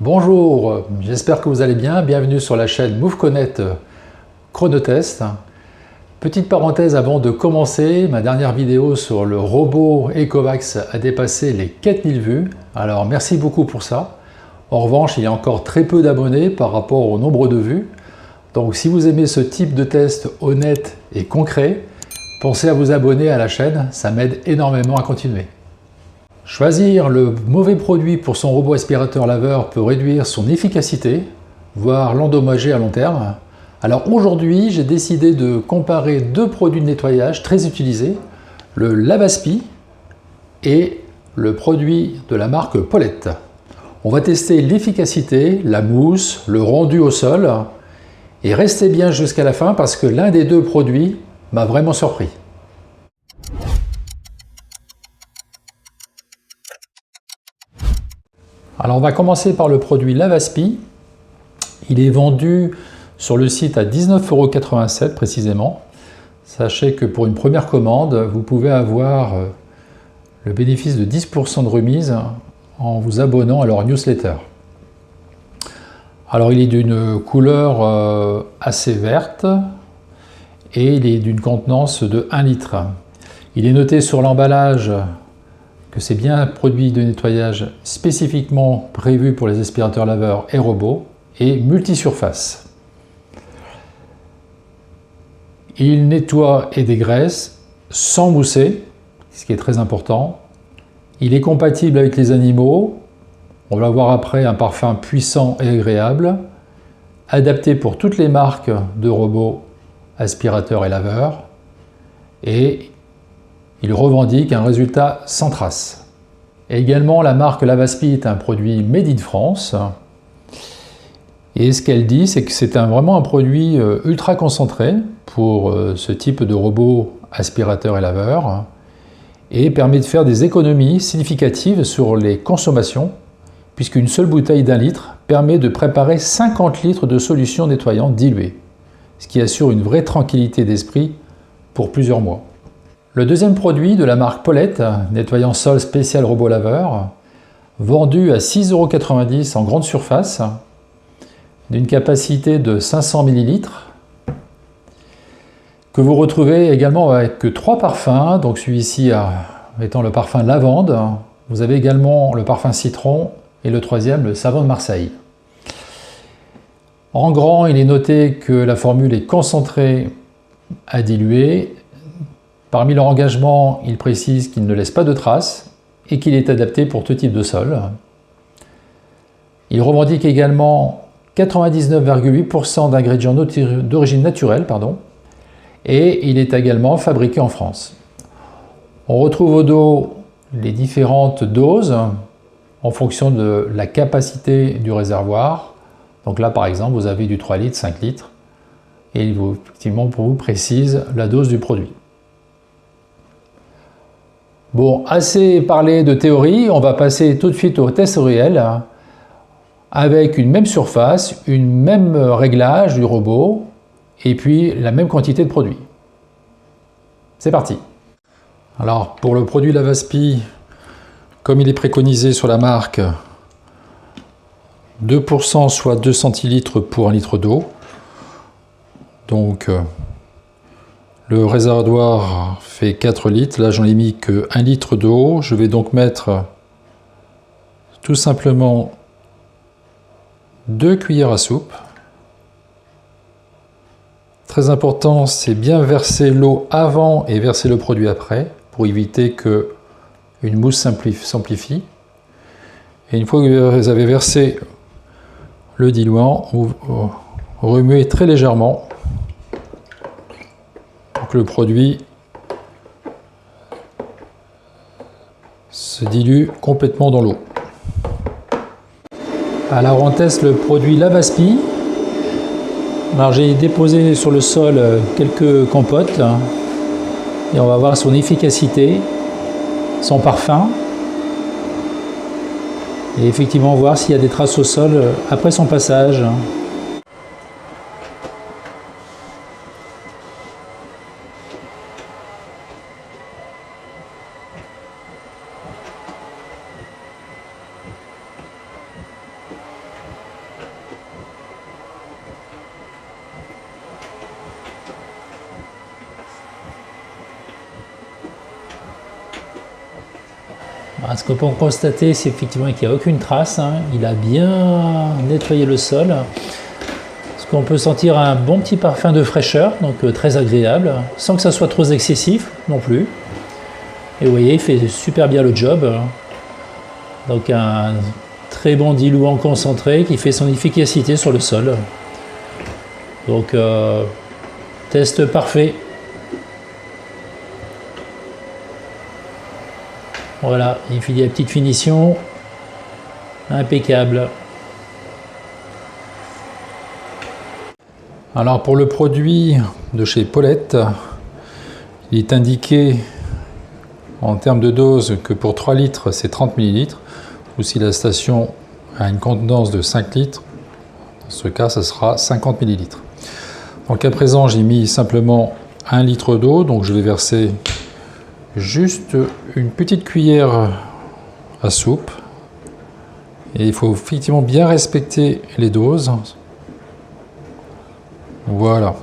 Bonjour, j'espère que vous allez bien. Bienvenue sur la chaîne MoveConnect Chronotest. Petite parenthèse avant de commencer, ma dernière vidéo sur le robot Ecovacs a dépassé les 4000 vues. Alors merci beaucoup pour ça. En revanche, il y a encore très peu d'abonnés par rapport au nombre de vues. Donc si vous aimez ce type de test honnête et concret, pensez à vous abonner à la chaîne, ça m'aide énormément à continuer. Choisir le mauvais produit pour son robot aspirateur laveur peut réduire son efficacité, voire l'endommager à long terme. Alors aujourd'hui, j'ai décidé de comparer deux produits de nettoyage très utilisés, le Lavaspi et le produit de la marque Paulette. On va tester l'efficacité, la mousse, le rendu au sol, et restez bien jusqu'à la fin parce que l'un des deux produits m'a vraiment surpris. Alors on va commencer par le produit Lavaspi. Il est vendu sur le site à 19,87 € précisément. Sachez que pour une première commande, vous pouvez avoir le bénéfice de 10% de remise en vous abonnant à leur newsletter. Alors il est d'une couleur assez verte et il est d'une contenance de 1 litre. Il est noté sur l'emballage que c'est bien un produit de nettoyage spécifiquement prévu pour les aspirateurs laveurs et robots et multisurface. Il nettoie et dégraisse sans mousser, ce qui est très important. Il est compatible avec les animaux. On va voir après un parfum puissant et agréable, adapté pour toutes les marques de robots, aspirateurs et laveurs. Et il revendique un résultat sans trace. Également, la marque Lavaspi est un produit made in France. Et ce qu'elle dit, c'est que c'est vraiment un produit ultra concentré pour ce type de robot aspirateur et laveur et permet de faire des économies significatives sur les consommations puisqu'une seule bouteille d'1 litre permet de préparer 50 litres de solution nettoyante diluée, ce qui assure une vraie tranquillité d'esprit pour plusieurs mois. Le deuxième produit de la marque Paulette, nettoyant sol spécial robot laveur, vendu à 6,90 € en grande surface, d'une capacité de 500 ml, que vous retrouvez également avec 3 parfums, donc celui-ci étant le parfum lavande. Vous avez également le parfum citron et le troisième, le savon de Marseille. En grand, il est noté que la formule est concentrée à diluer. Parmi leur engagement, il précise qu'il ne laisse pas de traces et qu'il est adapté pour tout type de sol. Il revendique également 99,8% d'ingrédients d'origine naturelle, et il est également fabriqué en France. On retrouve au dos les différentes doses en fonction de la capacité du réservoir. Donc là, par exemple, vous avez du 3 litres, 5 litres, et il vous, effectivement, pour vous précise la dose du produit. Bon, assez parlé de théorie, on va passer tout de suite au test réel avec une même surface, une même réglage du robot et puis la même quantité de produit. C'est parti. Alors pour le produit Lavaspi, comme il est préconisé sur la marque, 2% soit 2 centilitres pour 1 litre d'eau. Donc le réservoir fait 4 litres, là j'en ai mis que 1 litre d'eau. Je vais donc mettre tout simplement 2 cuillères à soupe. Très important, c'est bien verser l'eau avant et verser le produit après, pour éviter que une mousse s'amplifie. Et une fois que vous avez versé le diluant, vous remuez très légèrement pour que le produit se dilue complètement dans l'eau. Alors on teste le produit Lavaspi. Alors j'ai déposé sur le sol quelques compotes et on va voir son efficacité, son parfum et effectivement voir s'il y a des traces au sol après son passage. Ce qu'on peut constater, c'est effectivement qu'il n'y a aucune trace, hein. Il a bien nettoyé le sol. Ce qu'on peut sentir un bon petit parfum de fraîcheur, donc très agréable, sans que ça soit trop excessif non plus. Et vous voyez, il fait super bien le job. Donc un très bon diluant concentré qui fait son efficacité sur le sol. Donc test parfait. Voilà, il fait des petites finitions, impeccable. Alors pour le produit de chez Paulette, il est indiqué en termes de dose que pour 3 litres c'est 30 ml, ou si la station a une contenance de 5 litres, dans ce cas ça sera 50 ml. Donc à présent j'ai mis simplement 1 litre d'eau, donc je vais verser juste une petite cuillère à soupe. Et il faut effectivement bien respecter les doses. Voilà.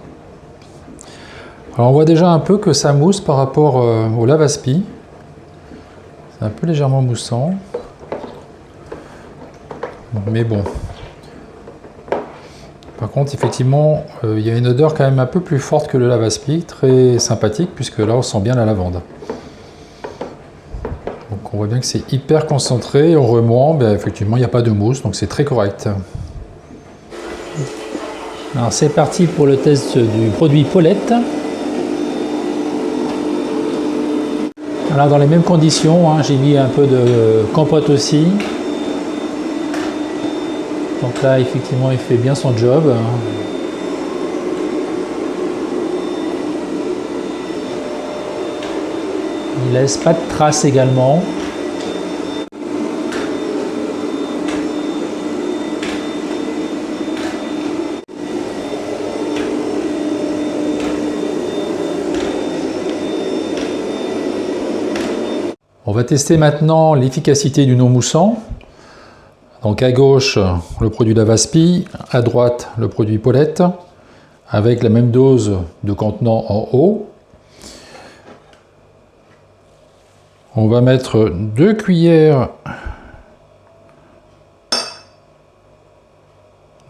Alors on voit déjà un peu que ça mousse par rapport au lave-aspi. C'est un peu légèrement moussant. Mais bon. Par contre, effectivement, il y a une odeur quand même un peu plus forte que le lave-aspi, très sympathique, puisque là on sent bien la lavande. Donc on voit bien que c'est hyper concentré, on remuant, ben effectivement il n'y a pas de mousse, donc c'est très correct. Alors c'est parti pour le test du produit Paulette. Alors dans les mêmes conditions, hein, j'ai mis un peu de compote aussi. Donc là effectivement il fait bien son job. Il laisse pas de traces également. On va tester maintenant l'efficacité du non moussant. Donc à gauche le produit lave-aspi, à droite le produit Paulette, avec la même dose de contenant en eau. On va mettre 2 cuillères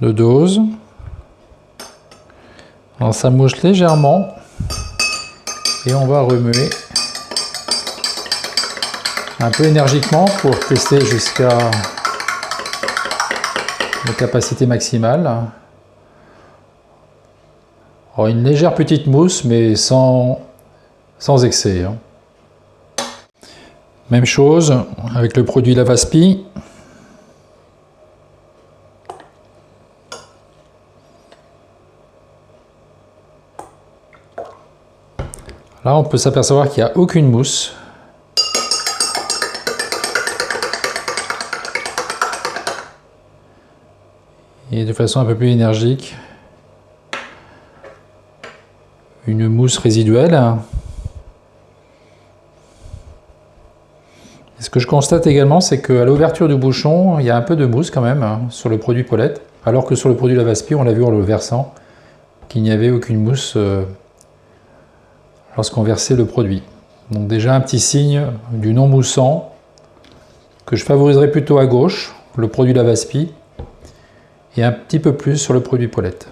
de dose. Alors ça mouche légèrement et on va remuer un peu énergiquement pour tester jusqu'à la capacité maximale. Alors une légère petite mousse mais sans excès. Même chose avec le produit lave-aspi. Là, on peut s'apercevoir qu'il n'y a aucune mousse. Et de façon un peu plus énergique, une mousse résiduelle. Et ce que je constate également, c'est qu'à l'ouverture du bouchon, il y a un peu de mousse quand même sur le produit Paulette, alors que sur le produit lave-aspi, on l'a vu en le versant, qu'il n'y avait aucune mousse lorsqu'on versait le produit. Donc déjà un petit signe du non moussant, que je favoriserai plutôt à gauche, le produit lave-aspi, et un petit peu plus sur le produit Paulette.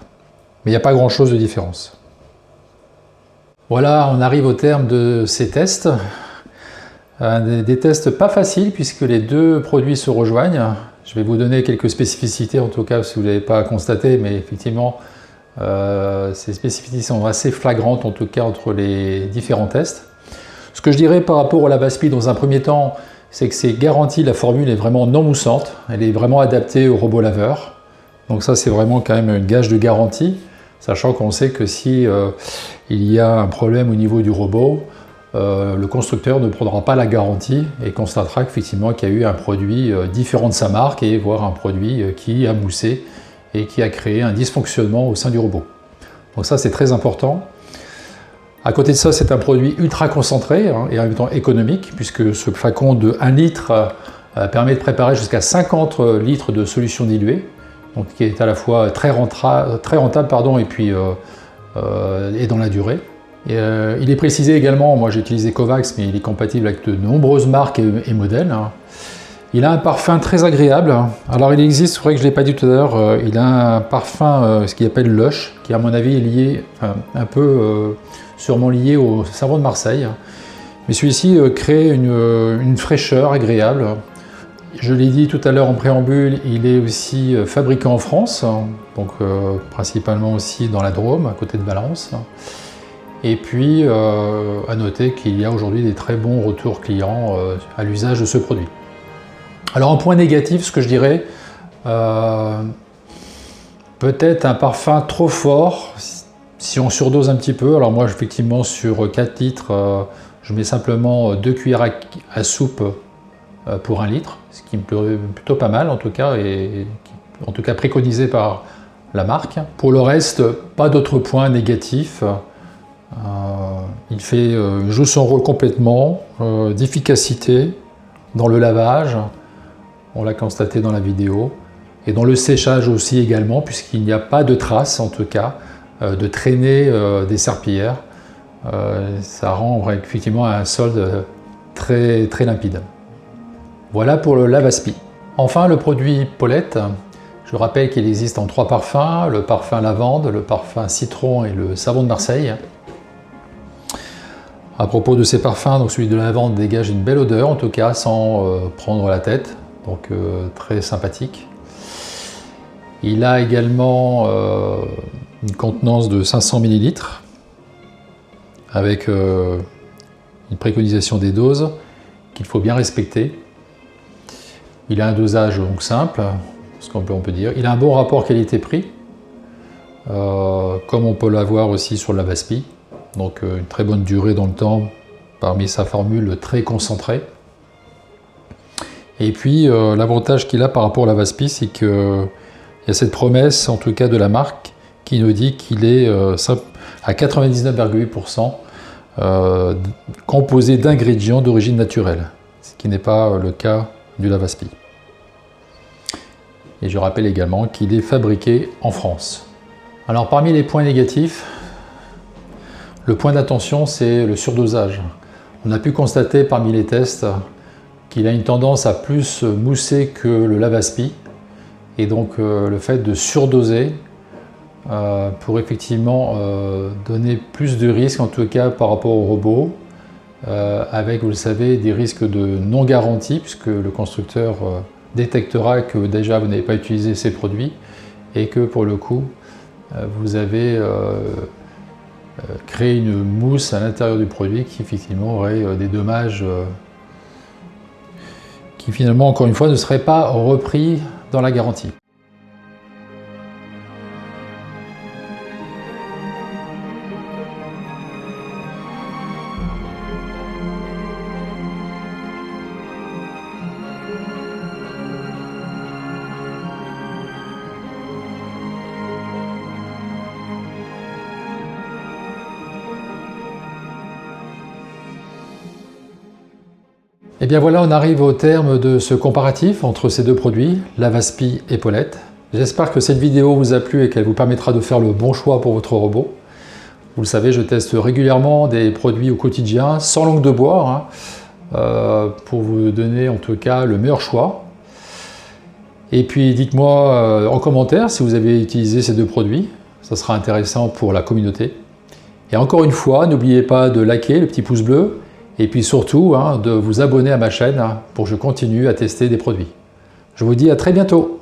Mais il n'y a pas grand chose de différence. Voilà, on arrive au terme de ces tests. Des tests pas faciles puisque les deux produits se rejoignent. Je vais vous donner quelques spécificités en tout cas si vous n'avez pas constaté, mais effectivement ces spécificités sont assez flagrantes en tout cas entre les différents tests. Ce que je dirais par rapport au lave-aspi dans un premier temps, c'est que c'est garanti, la formule est vraiment non moussante, elle est vraiment adaptée au robot laveur. Donc ça c'est vraiment quand même une gage de garantie, sachant qu'on sait que si il y a un problème au niveau du robot, le constructeur ne prendra pas la garantie et constatera effectivement qu'il y a eu un produit différent de sa marque et voire un produit qui a moussé et qui a créé un dysfonctionnement au sein du robot. Donc ça c'est très important. À côté de ça, c'est un produit ultra concentré et en même temps économique puisque ce flacon de 1 litre permet de préparer jusqu'à 50 litres de solution diluée, donc qui est à la fois très rentable et puis et dans la durée. Il est précisé également, moi j'ai utilisé Kovacs, mais il est compatible avec de nombreuses marques et modèles. Il a un parfum très agréable. Alors il existe, c'est vrai que je ne l'ai pas dit tout à l'heure, il a un parfum, ce qu'il appelle Lush, qui à mon avis est lié, un peu sûrement lié au savon de Marseille. Mais celui-ci crée une fraîcheur agréable. Je l'ai dit tout à l'heure en préambule, il est aussi fabriqué en France, donc principalement aussi dans la Drôme, à côté de Valence. Et puis, à noter qu'il y a aujourd'hui des très bons retours clients à l'usage de ce produit. Alors en point négatif, ce que je dirais, peut-être un parfum trop fort, si on surdose un petit peu. Alors moi, effectivement, sur 4 litres, je mets simplement 2 cuillères à soupe pour 1 litre, ce qui me plaît plutôt pas mal en tout cas, et en tout cas préconisé par la marque. Pour le reste, pas d'autres points négatifs. Il joue son rôle complètement, d'efficacité dans le lavage, on l'a constaté dans la vidéo, et dans le séchage aussi également, puisqu'il n'y a pas de traces en tout cas de traînée des serpillères. Ça rend effectivement un solde très, très limpide. Voilà pour le lave-aspi. Enfin, le produit Paulette. Je rappelle qu'il existe en 3 parfums, le parfum lavande, le parfum citron et le savon de Marseille. À propos de ces parfums, donc celui de la lavande dégage une belle odeur, en tout cas sans prendre la tête, donc très sympathique. Il a également une contenance de 500 ml avec une préconisation des doses qu'il faut bien respecter. Il a un dosage donc simple, ce qu'on peut dire. Il a un bon rapport qualité-prix, comme on peut l'avoir aussi sur le lave-aspi. Donc une très bonne durée dans le temps parmi sa formule très concentrée. Et puis l'avantage qu'il a par rapport au lave-aspi, c'est qu'il y a cette promesse, en tout cas de la marque, qui nous dit qu'il est à 99,8% composé d'ingrédients d'origine naturelle, ce qui n'est pas le cas du lave-aspi. Et je rappelle également qu'il est fabriqué en France. Alors parmi les points négatifs, le point d'attention, c'est le surdosage. On a pu constater parmi les tests qu'il a une tendance à plus mousser que le lave-aspi. Et donc le fait de surdoser pour effectivement donner plus de risques, en tout cas par rapport au robot, avec, vous le savez, des risques de non-garantie, puisque le constructeur détectera que déjà vous n'avez pas utilisé ces produits et que pour le coup, vous avez créer une mousse à l'intérieur du produit qui effectivement aurait des dommages qui finalement encore une fois ne seraient pas repris dans la garantie. Et bien voilà, on arrive au terme de ce comparatif entre ces deux produits, lave-aspi et Paulette. J'espère que cette vidéo vous a plu et qu'elle vous permettra de faire le bon choix pour votre robot. Vous le savez, je teste régulièrement des produits au quotidien, sans langue de bois, pour vous donner en tout cas le meilleur choix. Et puis dites-moi en commentaire si vous avez utilisé ces deux produits, ça sera intéressant pour la communauté. Et encore une fois, n'oubliez pas de liker le petit pouce bleu, et puis surtout de vous abonner à ma chaîne pour que je continue à tester des produits. Je vous dis à très bientôt.